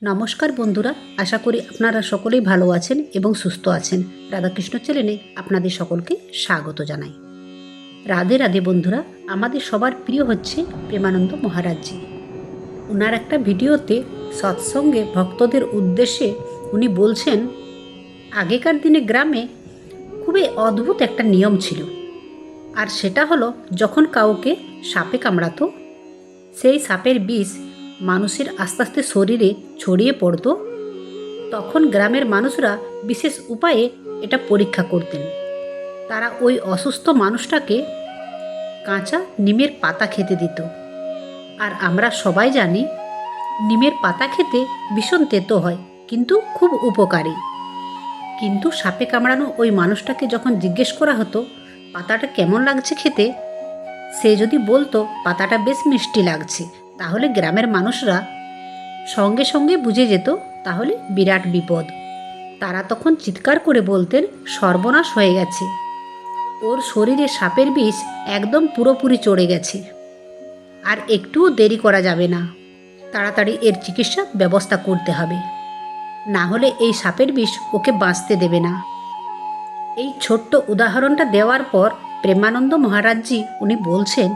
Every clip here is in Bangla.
নমস্কার বন্ধুরা, আশা করি আপনারা সকলেই ভালো আছেন এবং সুস্থ আছেন। রাধাকৃষ্ণ চ্যানেলে আপনাদের সকলকে স্বাগত জানাই। রাধে রাধে বন্ধুরা, আমাদের সবার প্রিয় হচ্ছে প্রেমানন্দ মহারাজজি। ওনার একটা ভিডিওতে সৎসঙ্গে ভক্তদের উদ্দেশ্যে উনি বলছেন, আগেকার দিনে গ্রামে খুবই অদ্ভুত একটা নিয়ম ছিল, আর সেটা হলো যখন কাউকে সাপে কামড়াতো, সেই সাপের বিষ মানুষের আস্তে আস্তে শরীরে ছড়িয়ে পড়তো, তখন গ্রামের মানুষরা বিশেষ উপায়ে এটা পরীক্ষা করতেন। তারা ওই অসুস্থ মানুষটাকে কাঁচা নিমের পাতা খেতে দিত। আর আমরা সবাই জানি নিমের পাতা খেতে ভীষণ তেতো হয়, কিন্তু খুব উপকারী। কিন্তু সাপে কামড়ানো ওই মানুষটাকে যখন জিজ্ঞেস করা হতো পাতাটা কেমন লাগছে খেতে, সে যদি বলতো পাতাটা বেশ মিষ্টি লাগছে, তাহলে গ্রামের মানুষরা সঙ্গে সঙ্গে বুঝে যেত তাহলে বিরাট বিপদ। তারা তখন চিৎকার করে বলতেন, সর্বনাশ হয়ে গেছে, ওর শরীরে সাপের বিষ একদম পুরোপুরি চড়ে গেছে, আর একটুও দেরি করা যাবে না, তাড়াতাড়ি এর চিকিৎসা ব্যবস্থা করতে হবে, না হলে এই সাপের বিষ ওকে বাঁচতে দেবে না। এই ছোট্ট উদাহরণটা দেওয়ার পর প্রেমানন্দ মহারাজজি উনি বলছেন,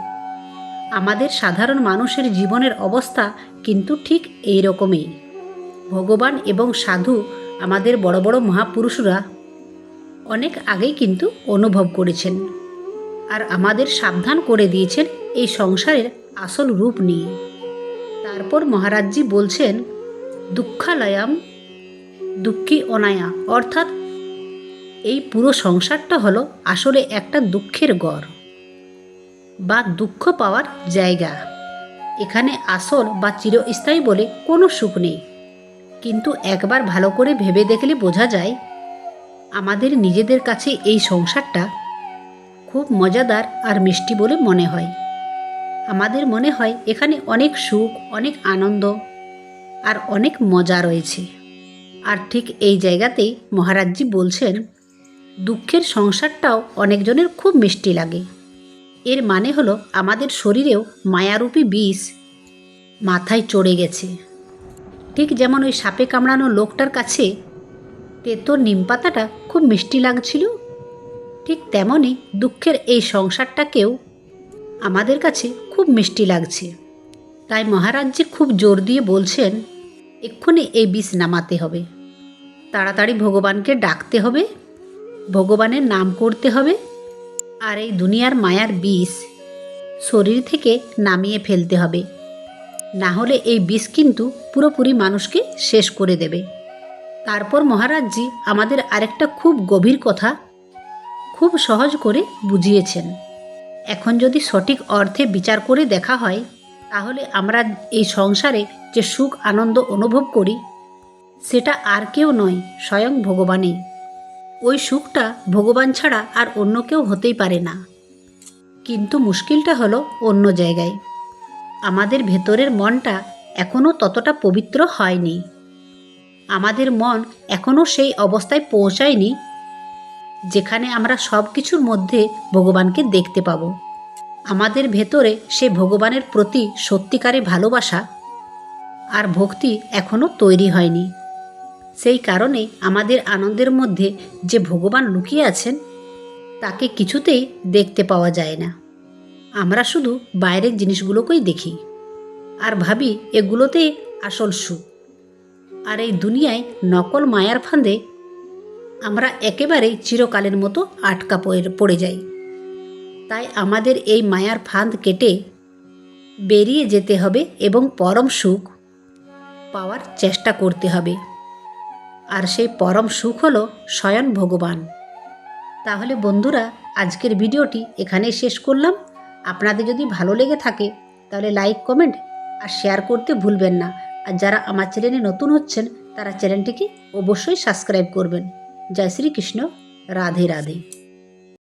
আমাদের সাধারণ মানুষের জীবনের অবস্থা কিন্তু ঠিক এই রকমই। ভগবান এবং সাধু, আমাদের বড় বড় মহাপুরুষরা অনেক আগেই কিন্তু অনুভব করেছেন, আর আমাদের সাবধান করে দিয়েছেন এই সংসারের আসল রূপ নিয়ে। তারপর মহারাজজি বলছেন, দুঃখালয়াম দুঃখী অনায়া, অর্থাৎ এই পুরো সংসারটা হলো আসলে একটা দুঃখের ঘর বা দুঃখ পাওয়ার জায়গা। এখানে আসল বা চিরস্থায়ী বলে কোনো সুখ নেই। কিন্তু একবার ভালো করে ভেবে দেখলে বোঝা যায়, আমাদের নিজেদের কাছে এই সংসারটা খুব মজাদার আর মিষ্টি বলে মনে হয়। আমাদের মনে হয় এখানে অনেক সুখ, অনেক আনন্দ আর অনেক মজা রয়েছে। আর ঠিক এই জায়গাতেই মহারাজজি বলছেন, দুঃখের সংসারটাও অনেকজনের খুব মিষ্টি লাগে। এর মানে হলো আমাদের শরীরেও মায়ারূপী বিষ মাথায় চড়ে গেছে। ঠিক যেমন ওই সাপে কামড়ানো লোকটার কাছে তেতো নিম পাতাটা খুব মিষ্টি লাগছিল, ঠিক তেমনই দুঃখের এই সংসারটাকেও আমাদের কাছে খুব মিষ্টি লাগছে। তাই মহারাজজি খুব জোর দিয়ে বলছেন, এক্ষুনি এই বিষ নামাতে হবে, তাড়াতাড়ি ভগবানকে ডাকতে হবে, ভগবানের নাম করতে হবে, আর এই দুনিয়ার মায়ার বিষ শরীর থেকে নামিয়ে ফেলতে হবে, না হলে এই বিষ কিন্তু পুরোপুরি মানুষকে শেষ করে দেবে। তারপর মহারাজজি আমাদের আরেকটা খুব গভীর কথা খুব সহজ করে বুঝিয়েছেন। এখন যদি সঠিক অর্থে বিচার করে দেখা হয়, তাহলে আমরা এই সংসারে যে সুখ আনন্দ অনুভব করি, সেটা আর কেউ নয়, স্বয়ং ভগবানই। ওই সুখটা ভগবান ছাড়া আর অন্য কেউ হতেই পারে না। কিন্তু মুশকিলটা হলো অন্য জায়গায়। আমাদের ভেতরের মনটা এখনও ততটা পবিত্র হয়নি। আমাদের মন এখনও সেই অবস্থায় পৌঁছায়নি যেখানে আমরা সব কিছুর মধ্যে ভগবানকে দেখতে পাব। আমাদের ভেতরে সে ভগবানের প্রতি সত্যিকারে ভালোবাসা আর ভক্তি এখনও তৈরি হয়নি। সেই কারণে আমাদের আনন্দের মধ্যে যে ভগবান লুকিয়ে আছেন, তাকে কিছুতেই দেখতে পাওয়া যায় না। আমরা শুধু বাইরের জিনিসগুলোকেই দেখি আর ভাবি এগুলোতেই আসল সুখ। আর এই দুনিয়ায় নকল মায়ার ফাঁদে আমরা একেবারেই চিরকালের মতো আটকা পড়ে যাই। তাই আমাদের এই মায়ার ফাঁদ কেটে বেরিয়ে যেতে হবে এবং পরম সুখ পাওয়ার চেষ্টা করতে হবে। আর সেই পরম সুখ হলো স্বয়ং ভগবান। তাহলে বন্ধুরা, আজকের ভিডিওটি এখানেই শেষ করলাম। আপনাদের যদি ভালো লেগে থাকে তাহলে লাইক, কমেন্ট আর শেয়ার করতে ভুলবেন না। আর যারা আমার চ্যানেলে নতুন হচ্ছেন তারা চ্যানেলটিকে অবশ্যই সাবস্ক্রাইব করবেন। জয় শ্রীকৃষ্ণ, রাধে রাধে।